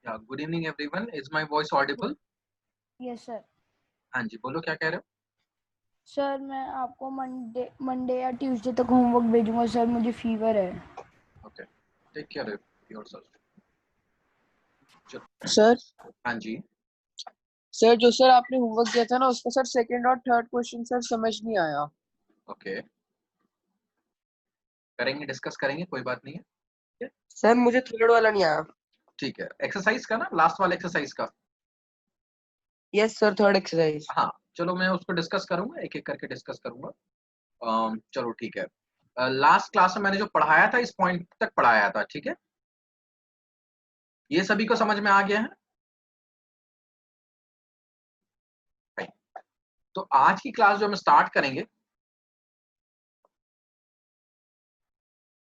Yeah, good evening everyone. Is my voice audible? Yes sir. हाँ जी, बोलो क्या कह रहे हो? सर मैं आपको मंडे या ट्यूसडे तक होमवर्क भेजूंगा सर, मुझे फीवर है। Okay, take care of yourself. चलो, सर हाँ जी, सर जो सर आपने होमवर्क दिया था ना, उसका सर सेकंड और थर्ड क्वेश्चन सर समझ नहीं आया। ओके, करेंगे, डिस्कस करेंगे, कोई बात नहीं है। सर मुझे थर्ड वाला नहीं आया। ठीक है, एक्सरसाइज का ना, लास्ट वाला एक्सरसाइज का। Yes sir, third exercise. हाँ, चलो मैं उसको डिस्कस करूंगा, एक एक करके डिस्कस करूंगा। चलो ठीक है। लास्ट क्लास में मैंने जो पढ़ाया था इस पॉइंट तक पढ़ाया था, ठीक है? ये सभी को समझ में आ गया है? Right. तो आज की क्लास जो हम स्टार्ट करेंगे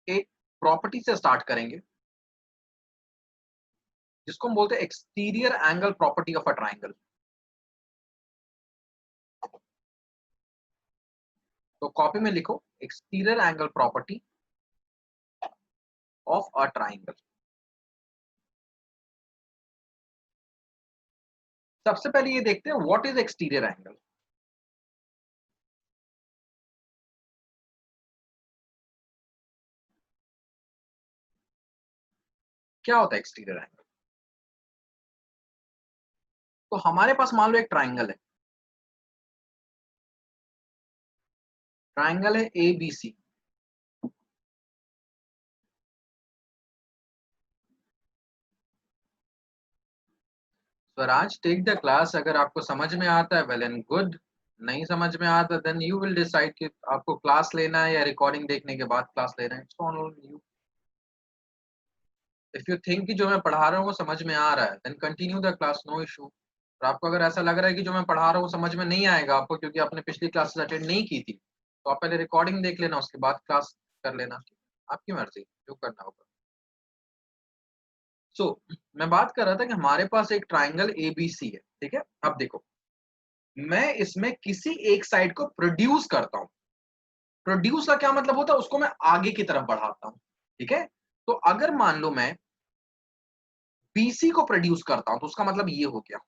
एक प्रॉपर्टी से स्टार्ट करेंगे जिसको हम बोलते हैं exterior angle property of a triangle. तो कॉपी में लिखो exterior angle property of a triangle. सबसे पहले ये देखते हैं व्हाट इज एक्सटीरियर एंगल। क्या होता है एक्सटीरियर एंगल? तो हमारे पास मान लो एक ट्राइंगल है, ट्राइंगल है A B C. Swaraj, take the class. अगर आपको समझ में आता है वेल एंड गुड, नहीं समझ में आता देन यू विल डिसाइड कि आपको क्लास लेना है या रिकॉर्डिंग देखने के बाद क्लास लेना है। It's on you. If you think कि जो मैं पढ़ा रहा हूँ वो समझ में आ रहा है then continue the class, no issue. और आपको अगर ऐसा लग रहा है कि जो मैं पढ़ा रहा हूँ समझ में नहीं आएगा आपको क्योंकि आपने पिछली क्लासेस अटेंड नहीं की थी, तो आप पहले रिकॉर्डिंग देख लेना, उसके बाद क्लास कर लेना। आपकी मर्जी, जो करना होगा। सो मैं बात कर रहा था कि हमारे पास एक ट्राइंगल एबीसी है, ठीक है? अब देखो, मैं इसमें किसी एक साइड को प्रोड्यूस करता हूं। प्रोड्यूस का क्या मतलब होता है? उसको मैं आगे की तरफ बढ़ाता हूं, ठीक है? तो अगर मान लो मैं बीसी को प्रोड्यूस करता हूं तो उसका मतलब ये हो गया,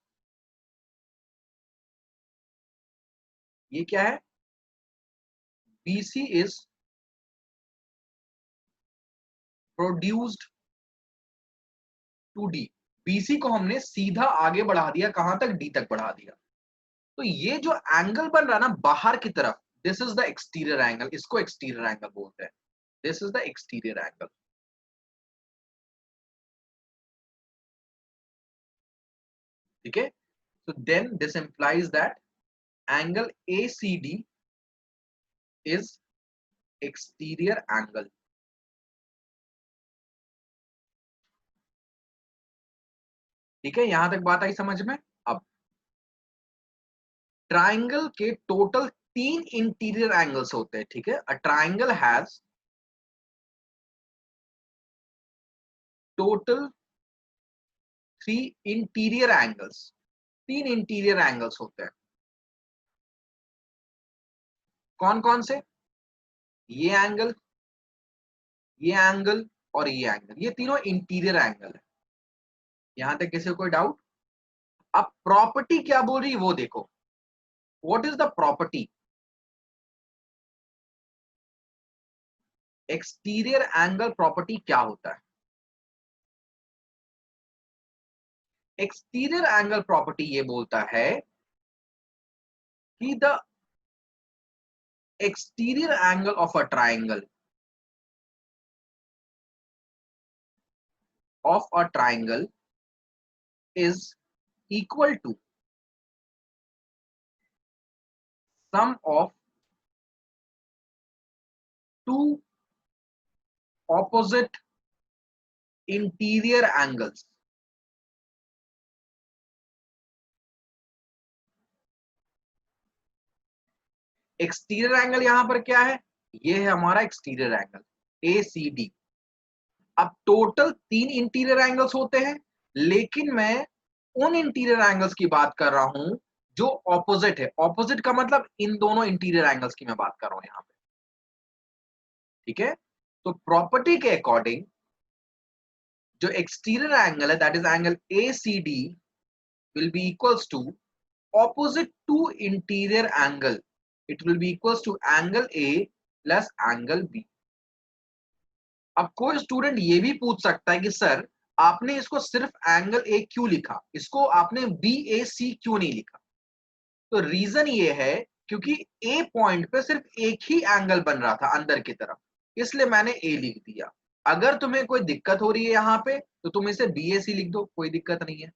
ये क्या है? BC is produced to D. BC को हमने सीधा आगे बढ़ा दिया, कहां तक? डी तक बढ़ा दिया। तो ये जो एंगल बन रहा है ना बाहर की तरफ, this is the exterior angle. इसको एक्सटीरियर एंगल बोलते हैं। This is the exterior angle, ठीक है? So then this implies that angle ACD is exterior angle. ठीक है, यहां तक बात आई समझ में? अब ट्राइंगल के टोटल 3 इंटीरियर एंगल्स होते हैं, ठीक है? A triangle has total 3 interior angles. 3 interior angles होते हैं। कौन कौन से? ये एंगल, ये एंगल और ये एंगल, ये तीनों इंटीरियर एंगल है। यहां तक किसी को कोई डाउट? अब प्रॉपर्टी क्या बोल रही है वो देखो। What is the property? Exterior angle property क्या होता है? एक्सटीरियर एंगल प्रॉपर्टी ये बोलता है कि the exterior angle of a triangle is equal to sum of two opposite interior angles. Exterior angle यहां पर क्या है? ये है हमारा एक्सटीरियर एंगल ACD। अब टोटल 3 इंटीरियर एंगल्स होते हैं, लेकिन मैं उन इंटीरियर एंगल्स की बात कर रहा हूं जो ऑपोजिट है। ऑपोजिट का मतलब इन दोनों इंटीरियर एंगल्स की मैं बात कर रहा हूं यहां पे, ठीक है? तो प्रॉपर्टी के अकॉर्डिंग जो एक्सटीरियर एंगल है that is angle ACD will be equals to opposite to interior angle. It will be equals to angle A plus angle B. अब कोई स्टूडेंट ये भी पूछ सकता है कि सर आपने इसको सिर्फ एंगल A क्यों लिखा, इसको आपने BAC क्यों नहीं लिखा? तो रीजन ये है क्योंकि A पॉइंट पे सिर्फ एक ही एंगल बन रहा था अंदर की तरफ, इसलिए मैंने A लिख दिया। अगर तुम्हें कोई दिक्कत हो रही है यहाँ पे तो तुम इसे BAC लिख दो, कोई दिक्कत नहीं है।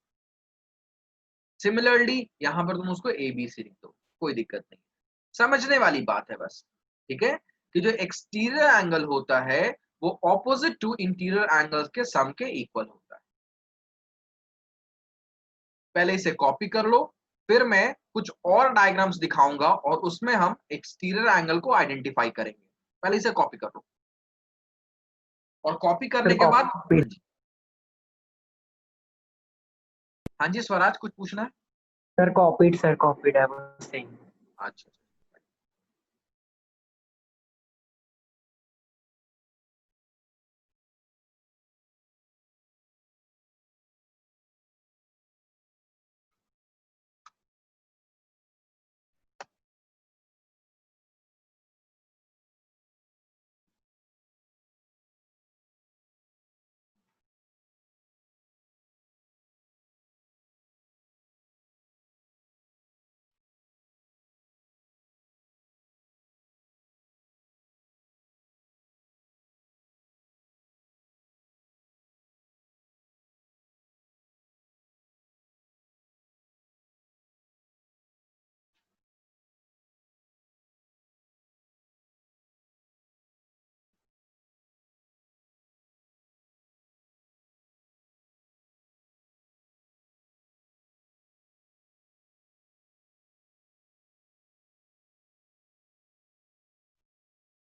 सिमिलरली यहां पर तुम उसको ABC लिख दो, कोई दिक्कत नहीं। समझने वाली बात है बस, ठीक है, कि जो एक्सटीरियर एंगल होता है वो ऑपोजिट टू इंटीरियर एंगल्स के सम के इक्वल होता है। पहले इसे कॉपी कर लो, फिर मैं कुछ और डायग्राम्स दिखाऊंगा और उसमें हम एक्सटीरियर एंगल को आइडेंटिफाई करेंगे। पहले इसे कॉपी कर लो और कॉपी करने के बाद हाँ जी स्वराज कुछ पूछना है? सर कॉपीड है बस सही। अच्छा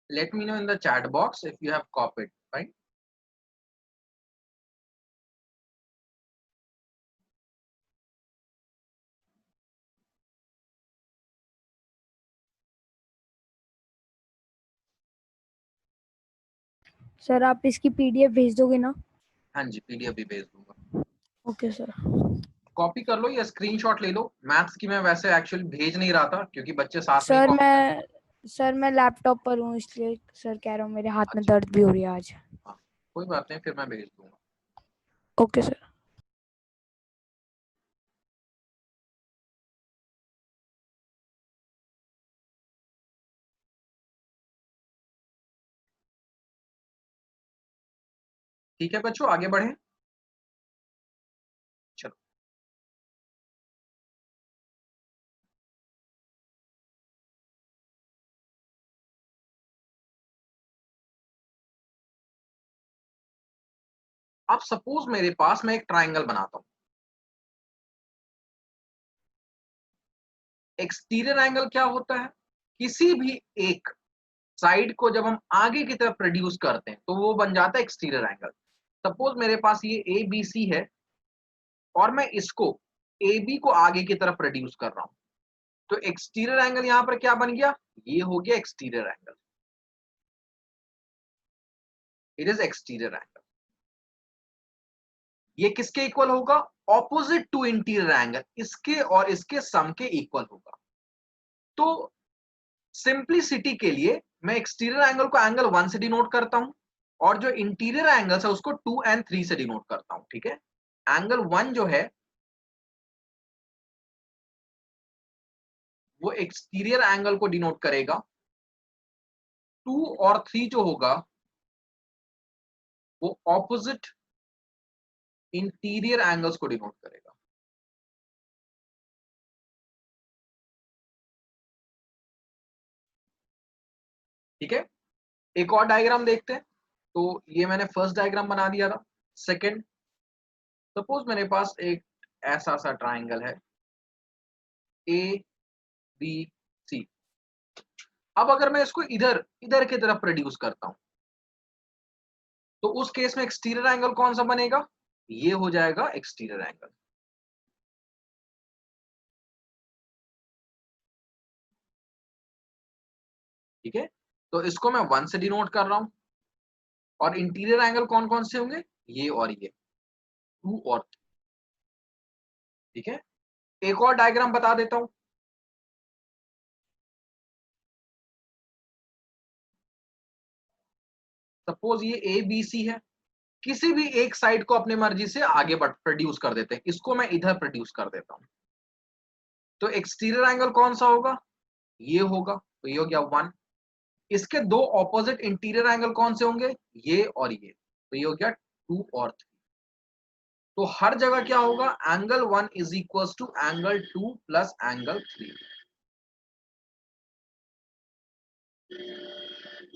let me know in the chat box if you have copied, right? Sir आप इसकी PDF भेज दोगे ना? हाँ जी PDF भी भेज दूंगा। Okay sir. कॉपी कर लो या स्क्रीनशॉट ले लो। मैथ्स की मैं वैसे एक्चुअली भेज नहीं रहा था क्योंकि बच्चे साथ में सर मैं लैपटॉप पर हूँ इसलिए सर कह रहा हूँ, मेरे हाथ में अच्छा दर्द भी हो रही है आज। हाँ कोई बात नहीं, फिर मैं भेज दूंगा। Okay sir. ठीक है बच्चों आगे बढ़े। चलो अब सपोज मेरे पास मैं एक ट्राइंगल बनाता हूं। एक्सटीरियर एंगल क्या होता है? किसी भी एक साइड को जब हम आगे की तरफ प्रोड्यूस करते हैं तो वो बन जाता है एक्सटीरियर एंगल। सपोज मेरे पास ये ABC है और मैं इसको AB को आगे की तरफ प्रोड्यूस कर रहा हूं, तो एक्सटीरियर एंगल यहां पर क्या बन गया? ये हो गया exterior angle. It is exterior angle. ये किसके इक्वल होगा? ऑपोजिट टू इंटीरियर एंगल, इसके और इसके सम के इक्वल होगा। तो सिंपलिसिटी के लिए मैं एक्सटीरियर एंगल को एंगल 1 से डिनोट करता हूं और जो इंटीरियर एंगल्स है उसको 2 and 3 से डिनोट करता हूं। ठीक है, एंगल 1 जो है वो एक्सटीरियर एंगल को डिनोट करेगा, 2 और 3 जो होगा वो ऑपोजिट इंटीरियर एंगल्स को डिनोट करेगा। ठीक है, एक और डायग्राम देखते हैं। तो ये मैंने फर्स्ट डायग्राम बना दिया था। सेकंड, सपोज मेरे पास एक ऐसा सा ट्राइंगल है ABC। अब अगर मैं इसको इधर इधर की तरफ प्रोड्यूस करता हूं तो उस केस में एक्सटीरियर एंगल कौन सा बनेगा? ये हो जाएगा एक्सटीरियर एंगल। ठीक है, तो इसको मैं 1 से डिनोट कर रहा हूं और इंटीरियर एंगल कौन कौन से होंगे? ये और ये। 2 और 3। ठीक है, एक और डायग्राम बता देता हूं। सपोज ये ए बी सी है, किसी भी एक साइड को अपनी मर्जी से आगे बढ़ प्रोड्यूस कर देते हैं, इसको मैं इधर प्रोड्यूस कर देता हूं। तो एक्सटीरियर एंगल कौन सा होगा, ये होगा, तो ये हो गया 1। इसके दो ऑपोजिट इंटीरियर एंगल कौन से होंगे, ये और ये, तो ये हो गया 2 और 3। तो हर जगह क्या होगा, angle 1 is equal to angle 2 plus angle 3।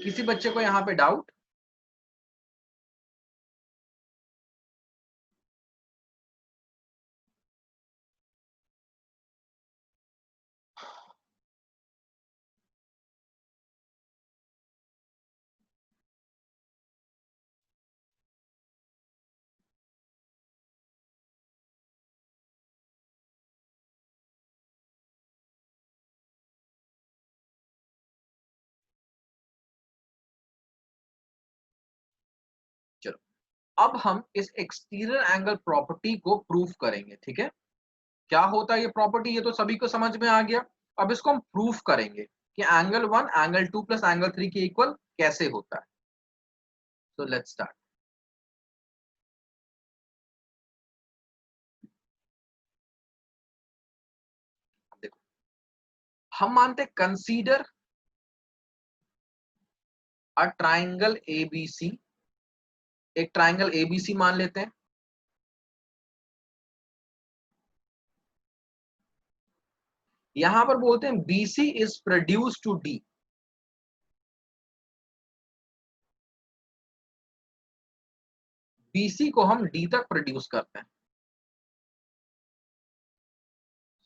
किसी बच्चे को यहां पे डाउट? चलो, अब हम इस एक्सटीरियर एंगल प्रॉपर्टी को प्रूफ करेंगे। ठीक है, क्या होता है ये प्रॉपर्टी, ये तो सभी को समझ में आ गया। अब इसको हम प्रूफ करेंगे कि एंगल 1 एंगल 2 प्लस एंगल 3 के इक्वल कैसे होता है। तो लेट्स स्टार्ट। देखो, हम मानते हैं कंसीडर अ ट्राइंगल एबीसी। एक ट्राइंगल एबीसी मान लेते हैं। यहां पर बोलते हैं BC is produce to D. बीसी को हम डी तक प्रोड्यूस करते हैं।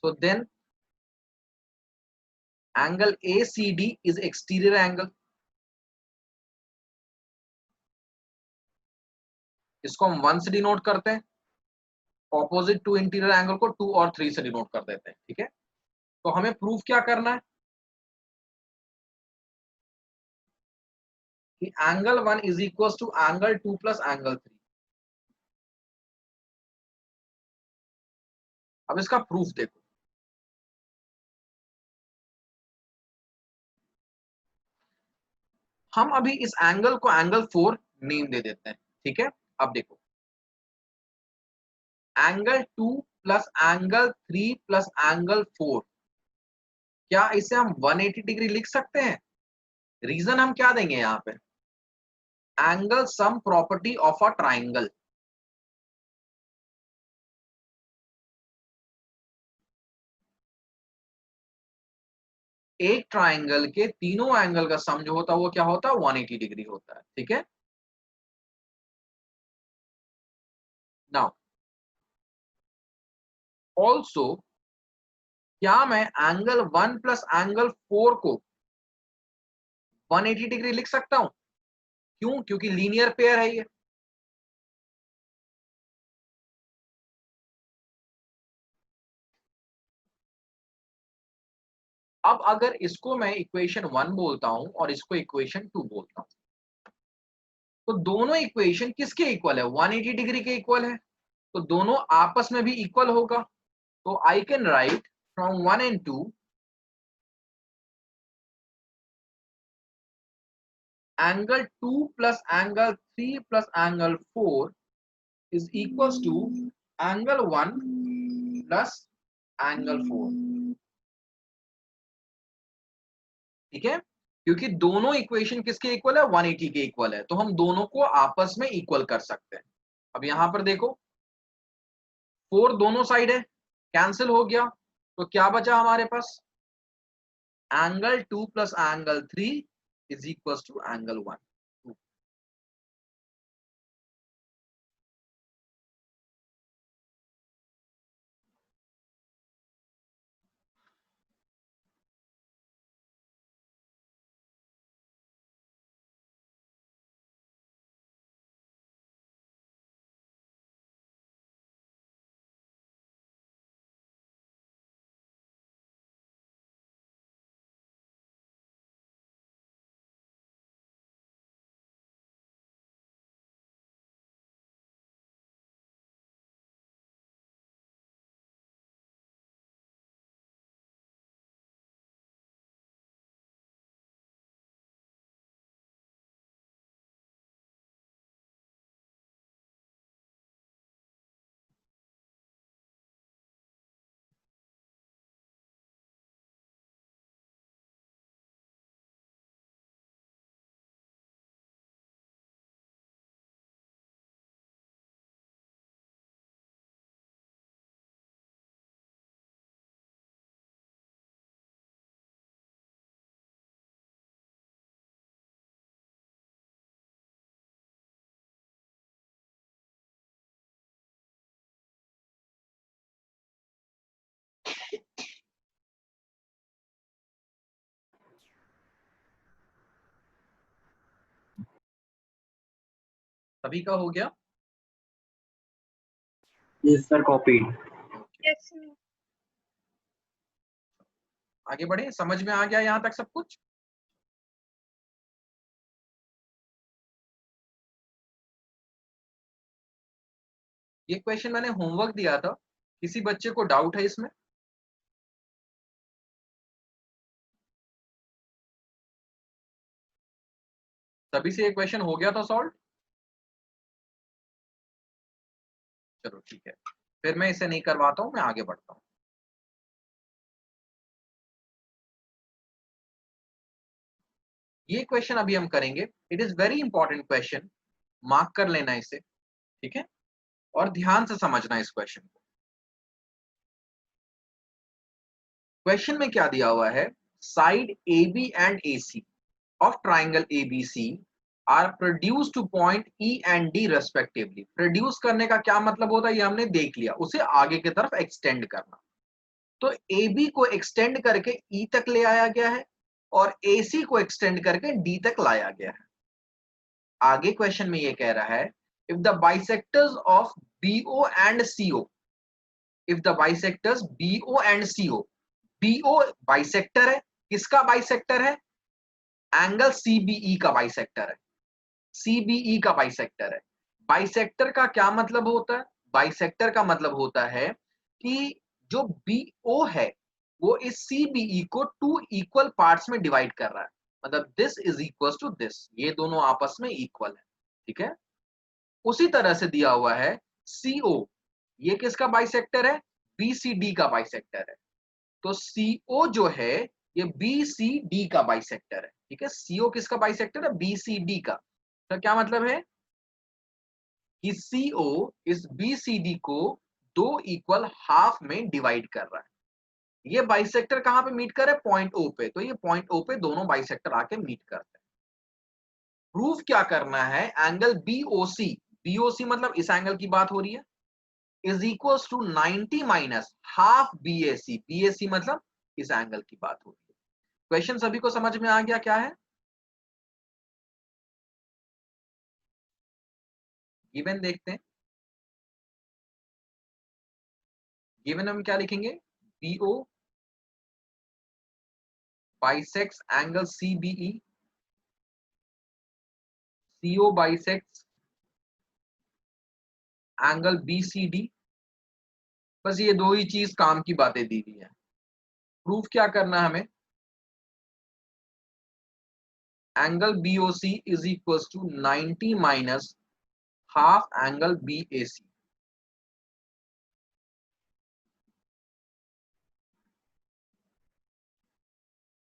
So then angle ACD is exterior angle. इसको हम 1 से डिनोट करते हैं, ऑपोजिट टू इंटीरियर एंगल को 2 और 3 से डिनोट कर देते हैं। ठीक है, तो हमें प्रूफ क्या करना है कि angle 1 is equal to angle 2 plus angle 3। अब इसका प्रूफ देखो। हम अभी इस एंगल को एंगल 4 नेम दे देते हैं। ठीक है, अब देखो, angle 2 plus angle 3 plus angle 4, क्या इसे हम 180 डिग्री लिख सकते हैं? रीजन हम क्या देंगे यहां पे, angle sum property of a triangle. एक ट्राइंगल के तीनों एंगल का सम जो होता है वो क्या होता है, 180 डिग्री होता है। ठीक है, नाउ ऑल्सो क्या मैं एंगल 1 प्लस एंगल 4 को 180 डिग्री लिख सकता हूं? क्यों? क्योंकि लीनियर पेयर है ये। अब अगर इसको मैं इक्वेशन 1 बोलता हूं और इसको इक्वेशन 2 बोलता हूं, तो दोनों इक्वेशन किसके इक्वल है, 180 डिग्री के इक्वल है। तो दोनों आपस में भी इक्वल होगा। तो I can write from 1 and 2 angle 2 plus angle 3 plus angle 4 is equal to angle 1 plus angle 4। ठीक है, क्योंकि दोनों इक्वेशन किसके इक्वल है, 180 के इक्वल है, तो हम दोनों को आपस में इक्वल कर सकते हैं। अब यहां पर देखो, 4 दोनों साइड है, कैंसिल हो गया, तो क्या बचा हमारे पास, angle 2 plus angle 3 is equal to angle 1। सभी का हो गया? Yes, sir. Copied. यस आगे बढ़े, समझ में आ गया यहाँ तक सब कुछ? ये क्वेश्चन मैंने होमवर्क दिया था, किसी बच्चे को डाउट है इसमें? सभी से ये क्वेश्चन हो गया था सॉल्व? चलो ठीक है, फिर मैं इसे नहीं करवाता हूं, मैं आगे बढ़ता हूं। ये क्वेश्चन अभी हम करेंगे, it is very important question, mark कर लेना इसे, ठीक है, और ध्यान से समझना इस क्वेश्चन को। क्वेश्चन में क्या दिया हुआ है, side A B and A C of triangle A B C are produce to point E and D respectively. Produce करने का क्या मतलब होता है ये हमने देख लिया, उसे आगे की तरफ एक्सटेंड करना। तो ए बी को एक्सटेंड करके ई तक ले आया गया है और ए सी को एक्सटेंड करके डी तक लाया गया है। आगे क्वेश्चन में ये कह रहा है, if the bisectors of BO and CO, if the bisectors BO and CO, BO bisector है, किसका बाइसेक्टर है? एंगल सीबीई का बाइसेक्टर है, सीबीई का बाइसेक्टर है। बाइसेक्टर का क्या मतलब होता है? बाइसेक्टर का मतलब होता है कि जो बीओ है वो इस सीबीई को टू इक्वल पार्ट्स में डिवाइड कर रहा है, मतलब this is equal to this, ये दोनों आपस में इक्वल है, ठीक है। उसी तरह से दिया हुआ है सीओ, ये किसका बाइसेक्टर है? बीसीडी का बाइसेक्टर है। तो सीओ जो है ये बीसीडी का बाइसेक्टर है, ठीक है। सीओ किसका बाइसेक्टर है? बीसीडी का। तो क्या मतलब है कि सीओ इस बीसीडी को दो इक्वल हाफ में डिवाइड कर रहा है। ये बाइसेक्टर कहां पे मीट कर रहे हैं? पॉइंट ओ पे। तो ये पॉइंट ओ पे दोनों बाइसेक्टर आके मीट करते हैं। प्रूफ क्या करना है? एंगल बीओसी, बीओसी मतलब इस एंगल की बात हो रही है, is equal to 90 minus half BAC, BAC मतलब इस एंगल की बात हो रही है। क्वेश्चन सभी को समझ में आ गया क्या है? गिवन देखते हैं, गिवन हम क्या लिखेंगे? BO bisects angle CBE, CO bisects angle BCD. बस ये दो ही चीज काम की बातें दी हुई है। प्रूफ क्या करना है हमें? Angle BOC is equal to 90 minus half angle BAC.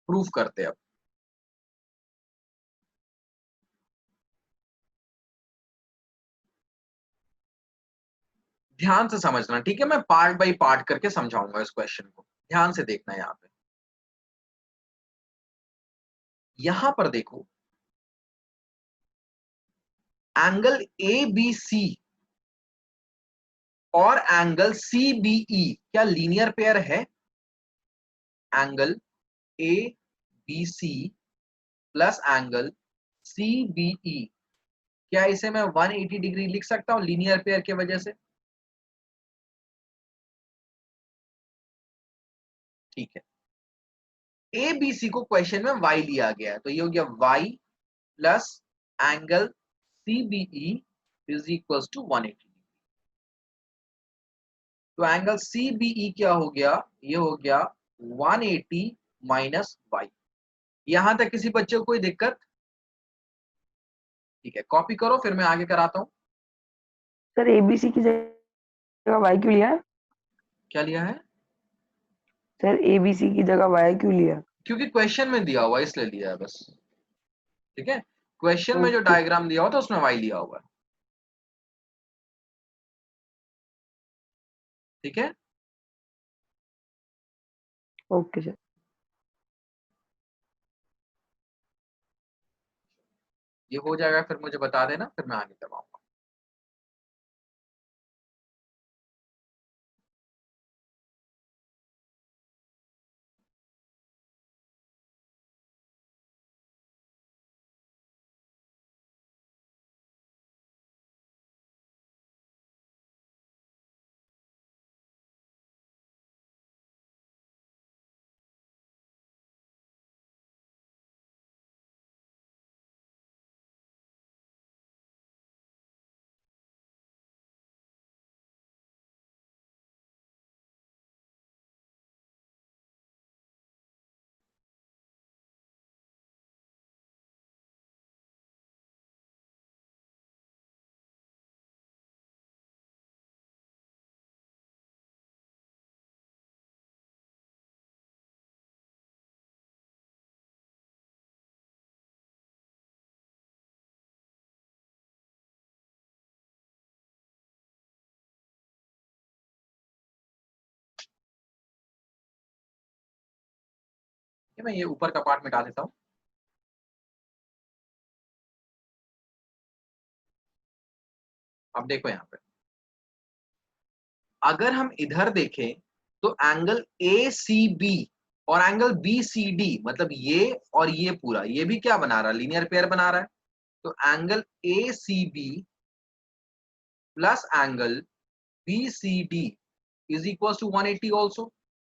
Proof करते हैं अब। ध्यान से समझना, ठीक है, मैं पार्ट बाय पार्ट करके समझाऊंगा इस क्वेश्चन को, ध्यान से देखना। यहाँ पे, यहां पर देखो, एंगल ए बी सी और एंगल सीबीई क्या लीनियर पेयर है? Angle A B C plus angle CBE, क्या इसे मैं 180 डिग्री लिख सकता हूं लीनियर पेयर की वजह से? ठीक है। ए बी सी को क्वेश्चन में y लिया गया है, तो ये हो गया y plus angle CBE is equal to 180। तो एंगल सीबीई क्या हो गया? ये हो गया 180 माइनस वाई। यहां तक किसी बच्चे को कोई दिक्कत? ठीक है, कॉपी करो, फिर मैं आगे कराता हूं। सर एबीसी की जगह वाई क्यों लिया है? क्या लिया है? सर एबीसी की जगह वाई क्यों लिया? क्योंकि क्वेश्चन में दिया हुआ है इसलिए लिया है बस, ठीक है। क्वेश्चन में जो ओके डायग्राम दिया हुआ था उसमें वाई लिया हुआ है, ठीक है। Okay sir. ये हो जाएगा, फिर मुझे बता देना, फिर मैं आगे करवाऊंगा। ये मैं ये ऊपर का पार्ट मिटा देता हूं। अब देखो यहाँ पे, अगर हम इधर देखें तो एंगल ए सी बी और एंगल बी सी डी, मतलब ये और ये पूरा, ये भी क्या बना रहा है, लीनियर पेयर बना रहा है। तो angle A C B plus angle B C D is equal to 180 also.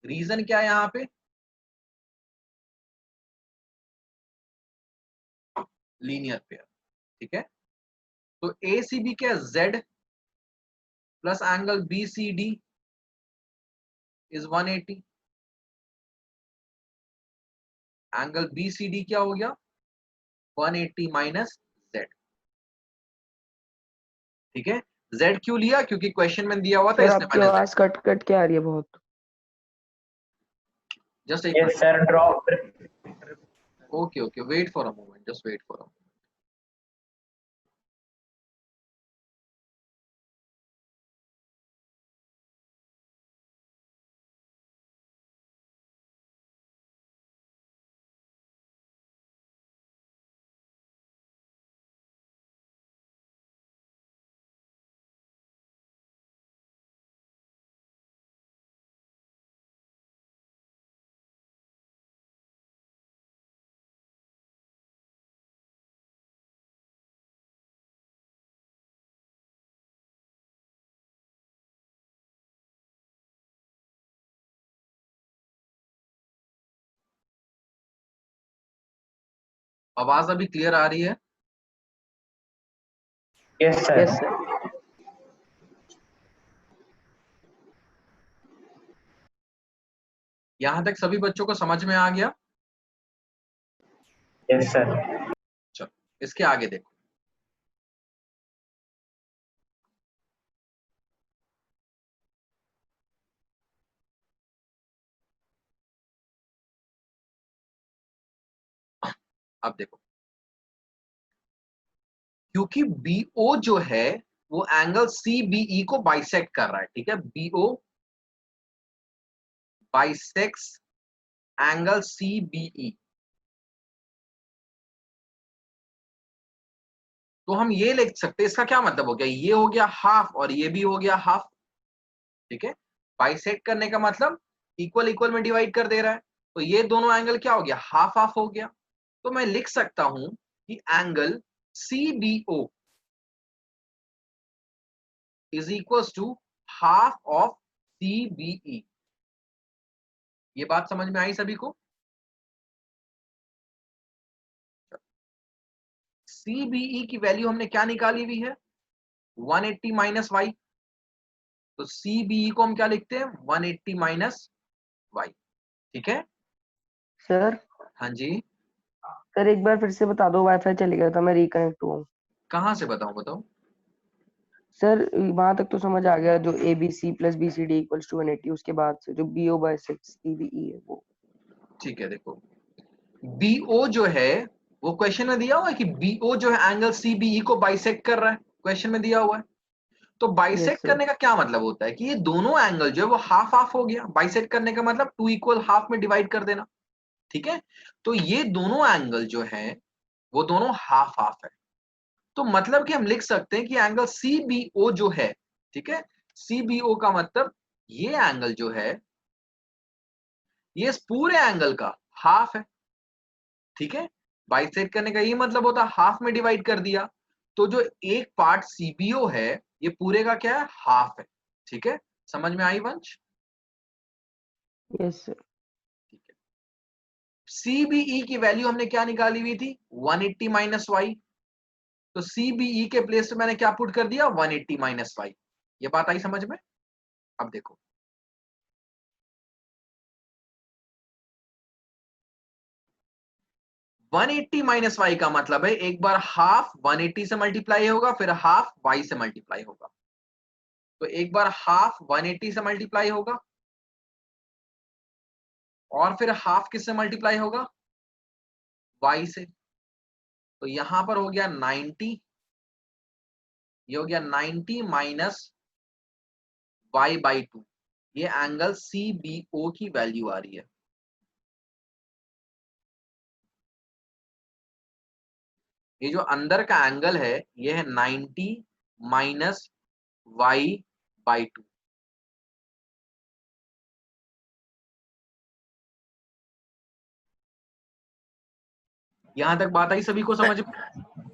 Reason क्या है यहाँ पे, लीनियर पेयर, ठीक है। तो ए सी बी क्या, Z plus angle B C D is 180। Angle B C D क्या हो गया, 180 माइनस जेड, ठीक है। जेड क्यों लिया, क्योंकि क्वेश्चन में दिया हुआ था, सर इसने आपकी मैंने आवाज कट कट के आ रही है बहुत। जस्ट एक Yes, sir. Drop. Okay okay, wait for a moment, just wait for a moment. आवाज अभी क्लियर आ रही है? Yes, sir. Yes sir. यहां तक सभी बच्चों को समझ में आ गया? Yes, sir. चलो इसके आगे देखो, अब देखो, क्योंकि बीओ जो है वो एंगल सीबीई को बाइसेक्ट कर रहा है, ठीक है। बीओ बाइसेक्स एंगल सीबीई, तो हम ये लिख सकते हैं, इसका क्या मतलब हो गया, ये हो गया हाफ और ये भी हो गया हाफ, ठीक है। बाइसेक्ट करने का मतलब इक्वल इक्वल में डिवाइड कर दे रहा है, तो ये दोनों एंगल क्या हो गया, हाफ हाफ हो गया। तो मैं लिख सकता हूं कि angle CBO is equal to half of CBE. ये बात समझ में आई सभी को? सीबीई की वैल्यू हमने क्या निकाली हुई है, 180 माइनस वाई। तो सीबीई को हम क्या लिखते हैं, 180 माइनस वाई, ठीक है। सर हाँ जी, सर एक बार फिर से बता दो, वाईफाई चले गया था, मैं रिकनेक्ट हुआ हूँ। कहां से बताऊं, बताओ। सर वहां तक तो समझ आ गया, जो A B C plus B C D equals to 180, उसके बाद से जो B O bisects CBE है वो। ठीक है, देखो बीओ जो है वो क्वेश्चन में दिया हुआ है कि बीओ जो है एंगल सीबीई को बाइसेक्ट कर रहा है, क्वेश्चन में दिया हुआ है। तो यस बाइसेक्ट सर। करने का क्या मतलब होता है कि ये दोनों एंगल जो है वो हाफ हाफ हो गया। बाइसेक्ट करने का मतलब टू इक्वल हाफ में डिवाइड कर देना, ठीक है। तो ये दोनों एंगल जो है वो दोनों हाफ हाफ है। तो मतलब कि हम लिख सकते हैं कि एंगल सीबीओ जो है, ठीक है, सीबीओ का मतलब ये एंगल जो है ये इस पूरे एंगल का हाफ है, ठीक है। बाइसेक्ट करने का ये मतलब होता है हाफ में डिवाइड कर दिया। तो जो एक पार्ट सीबीओ है ये पूरे का क्या है, हाफ है, ठीक है। समझ में आई वंश? Yes sir. ठीक है। सीबीई की वैल्यू हमने क्या निकाली हुई थी, 180 माइनस वाई। तो सीबीई के प्लेस में मैंने क्या पुट कर दिया, 180 माइनस वाई। ये बात आई समझ में? अब देखो, वन एट्टी माइनस वाई का मतलब है एक बार हाफ 180 से मल्टीप्लाई होगा, फिर हाफ वाई से मल्टीप्लाई होगा। तो एक बार हाफ 180 से मल्टीप्लाई होगा और फिर हाफ किससे मल्टीप्लाई होगा, वाई से। तो यहां पर हो गया 90, ये हो गया 90 माइनस वाई बाई 2। ये एंगल सीबीओ की वैल्यू आ रही है। ये जो अंदर का एंगल है ये है 90 माइनस y/2। यहां तक बात आई सभी को समझ में?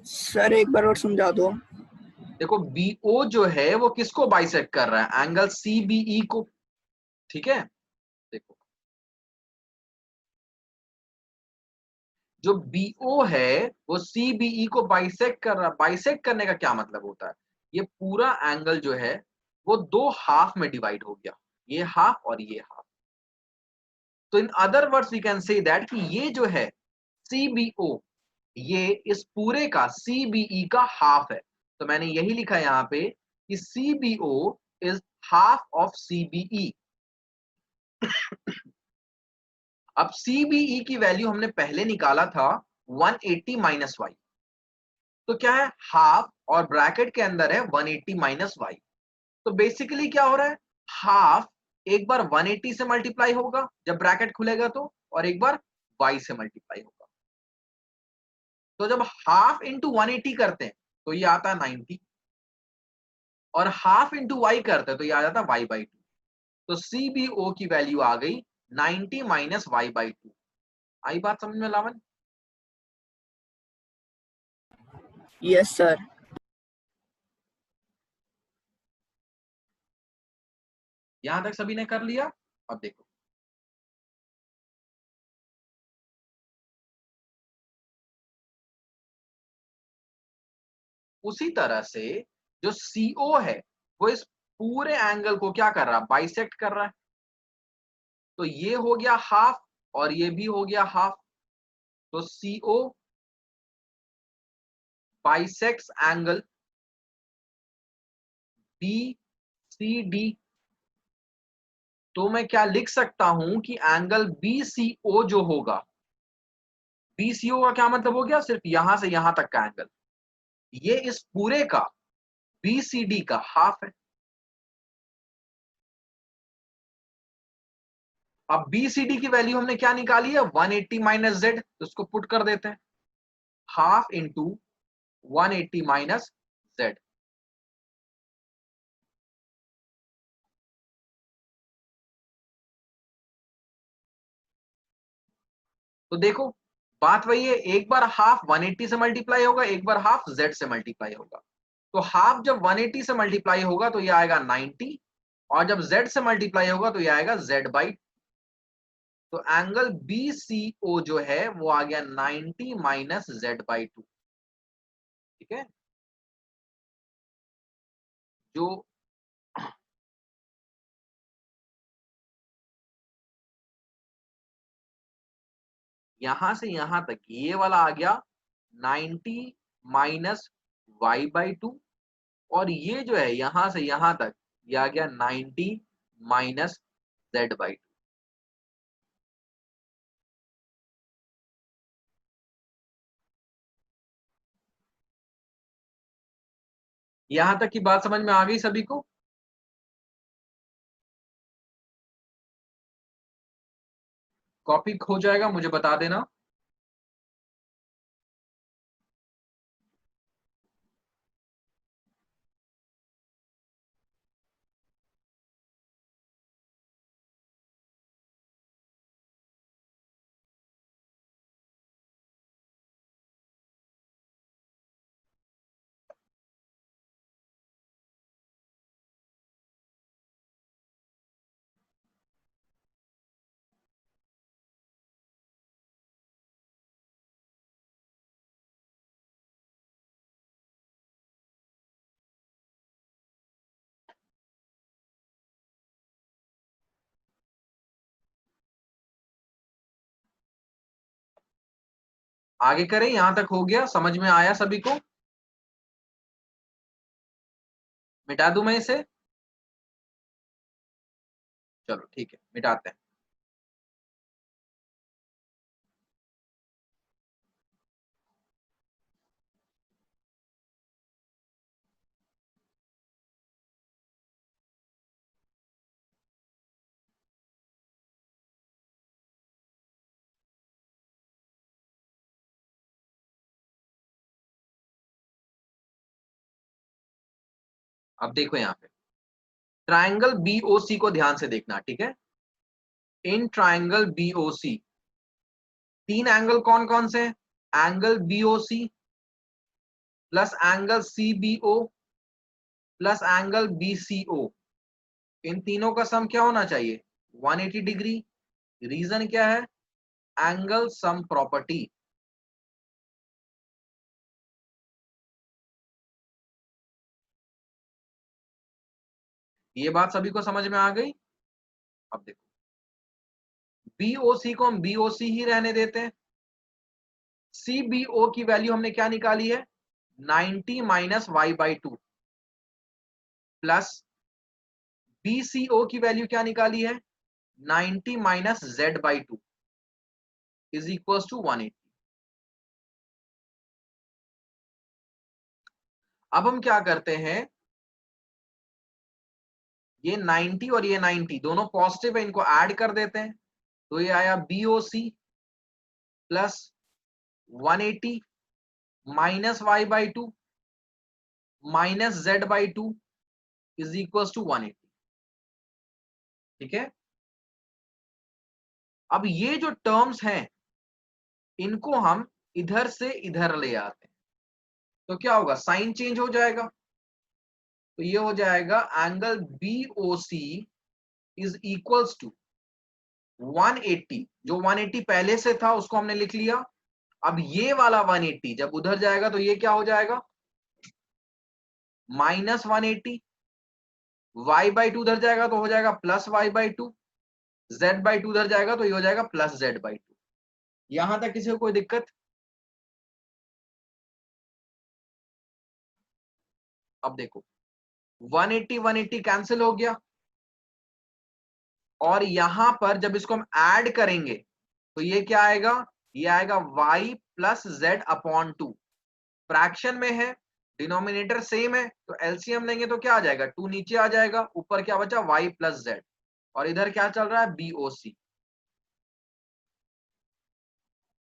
सर एक बार और समझा दो। देखो BO जो है वो किसको बाइसेक्ट कर रहा है? एंगल CBE को। ठीक है, देखो जो BO है वो CBE को बाइसेक्ट कर रहा है। बाइसेक्ट करने का क्या मतलब होता है? ये पूरा एंगल जो है वो दो हाफ में डिवाइड हो गया, ये हाफ और ये हाफ। तो in other words we can say that कि ये जो है CBO, ये इस पूरे का CBE का हाफ है। तो मैंने यही लिखा यहाँ पे कि CBO is half of CBE। अब CBE की वैल्यू हमने पहले निकाला था 180 माइनस वाई। तो क्या है? हाफ और ब्रैकेट के अंदर है 180 माइनस वाई। तो बेसिकली क्या हो रहा है? हाफ एक बार 180 से मल्टीप्लाई होगा जब ब्रैकेट खुलेगा तो, और एक बार y से मल्टीप्लाई होगा। तो जब हाफ इंटू 180 करते हैं तो ये आता है 90, और हाफ इंटू y करते हैं तो ये आ जाता है y/2। तो CBO की वैल्यू आ गई 90 माइनस y/2। आई बात समझ में लावन? Yes sir. यहां तक सभी ने कर लिया? अब देखो उसी तरह से जो CO है वो इस पूरे एंगल को क्या कर रहा है? बाइसेक्ट कर रहा है। तो ये हो गया हाफ और ये भी हो गया हाफ। तो CO बाइसेक्ट्स एंगल BCD। तो मैं क्या लिख सकता हूं कि एंगल BCO जो होगा, BCO का क्या मतलब हो गया? सिर्फ यहां से यहां तक का एंगल, ये इस पूरे का BCD का हाफ है। अब BCD की वैल्यू हमने क्या निकाली है? 180 माइनस जेड। तो उसको पुट कर देते हैं, हाफ इंटू 180 माइनस जेड। तो देखो बात वही है, एक बार हाफ 180 से मल्टीप्लाई होगा, एक बार हाफ जेड से मल्टीप्लाई होगा। तो हाफ जब 180 से मल्टीप्लाई होगा तो ये आएगा 90, और जब z से मल्टीप्लाई होगा तो ये आएगा z/। तो एंगल BCO जो है वो आ गया 90 माइनस z/2। ठीक है, जो यहां से यहां तक ये वाला आ गया 90 माइनस y/2, और ये जो है यहां से यहां तक ये आ गया 90 माइनस z/2। यहां तक की बात समझ में आ गई सभी को? कॉपी हो जाएगा, मुझे बता देना। आगे करें? यहां तक हो गया, समझ में आया सभी को? मिटा दूं मैं इसे? चलो ठीक है, मिटाते हैं। अब देखो यहाँ पे ट्राइंगल बीओसी को ध्यान से देखना, ठीक है। इन ट्राइंगल बीओसी 3 एंगल कौन कौन से? Angle BOC plus angle CBO plus angle BCO, इन तीनों का सम क्या होना चाहिए? 180 डिग्री। रीजन क्या है? Angle sum property. ये बात सभी को समझ में आ गई? अब देखो बीओसी को हम बीओसी ही रहने देते हैं। सीबीओ की वैल्यू हमने क्या निकाली है? 90 minus Y by two plus BCO की वैल्यू क्या निकाली है? 90 minus Z by two is equal to 180। अब हम क्या करते हैं, ये 90 और ये 90 दोनों पॉजिटिव है, इनको ऐड कर देते हैं। तो ये आया BOC plus 180 minus Y by two minus Z by two is equal to 180। ठीक है। अब ये जो टर्म्स हैं इनको हम इधर से इधर ले आते हैं, तो क्या होगा? साइन चेंज हो जाएगा। तो ये हो जाएगा angle BOC is equals to 180। जो 180 पहले से था उसको हमने लिख लिया। अब ये वाला 180 जब उधर जाएगा तो ये क्या हो जाएगा? माइनस 180। वाई बाई टू उधर जाएगा तो हो जाएगा plus Y by two. Z by two उधर जाएगा तो ये हो जाएगा प्लस जेड बाई टू। यहां तक किसी को कोई दिक्कत? अब देखो 180 कैंसिल हो गया, और यहां पर जब इसको हम ऐड करेंगे तो ये क्या आएगा? ये आएगा y plus Z upon two. Fraction में है, डिनोमिनेटर सेम है, तो एलसीएम लेंगे तो क्या आ जाएगा? 2 नीचे आ जाएगा, ऊपर क्या बचा? y प्लस जेड, और इधर क्या चल रहा है? बीओसी।